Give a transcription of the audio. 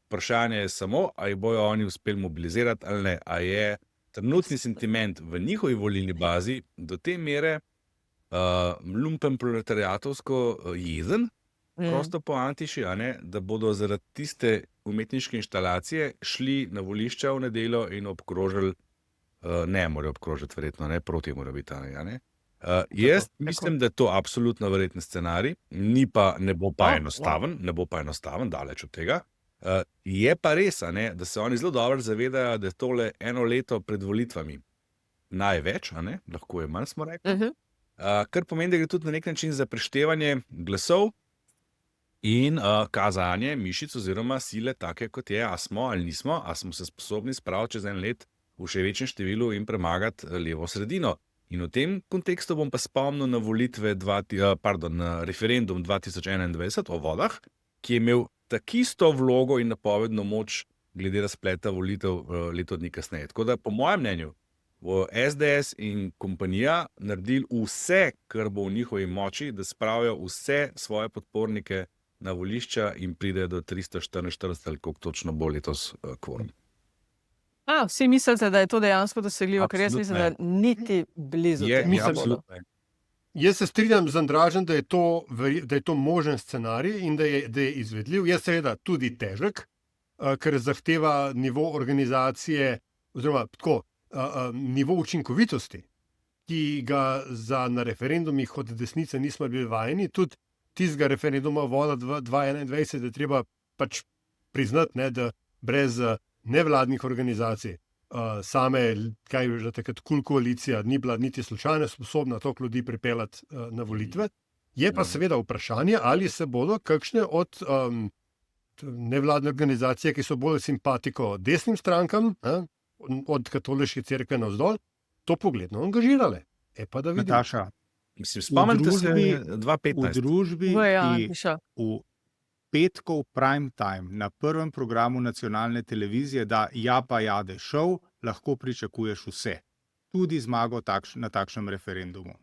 Vprašanje je samo, ali bojo oni uspeli mobilizirati ali ne. A je trenutni sentiment v njihovi volilni bazi do te mere lumpen proletariatovsko jezen, prosto po Antiši, da bodo zaradi tiste umetniške inštalacije šli na volišča v nedeljo in obkrožili, ne morajo obkrožiti verjetno, ne, proti morajo biti, jaz mislim, da je to absolutno verjeten scenarij, ne bo pa enostaven, daleč od tega. Je pa res, da se oni zelo dobro zavedajo, da je tole eno leto pred volitvami največ, lahko je manj, smo rekli. Kar pomeni, da gre tudi na nek način za preštevanje glasov in kazanje mišic oziroma sile take, kot je, a smo ali nismo, a smo se sposobni spraviti čez en let v še večjem številu in premagati levo sredino. In v tem kontekstu bom pa spomnil na na referendum 2021 o vodah, ki je imel takisto vlogo in napovedno moč glede razpleta volitev leto dni kasneje. Tako da po mojem mnenju SDS in kompanija naredili vse, kar bo v njihovi moči, da spravijo vse svoje podpornike na volišča in pridejo do 344 ali koliko točno bo letos kvorum. Vsi mislite, da je to dejansko dosegljivo, ker jaz mislim, da niti blizu. Jaz se strinjam z Andražem, da je to možen scenarij in da je izvedljiv. Je seveda tudi težek, ker zahteva nivo organizacije oziroma tako, nivo učinkovitosti, ki ga na referendumih od desnice nismo bili vajeni. Tudi tistega referenduma voda 2021 je treba pač priznati, da brez nevladnih organizacij same, kaj je že takrat koalicija, ni bila niti slučajno sposobna toliko ljudi pripeljati na volitve. Je pa seveda vprašanje, ali se bodo kakšne od nevladne organizacije, ki so bolj simpatiko desnim strankam, od katoliške cerkve navzdol, to pogledno angažirale. Pa da vidimo. Nataša, spomnite se 2015. V družbi, v petkov prime time na prvem programu nacionalne televizije, da ja pa jade šov, lahko pričakuješ vse. Tudi zmago na takšnem referendumu.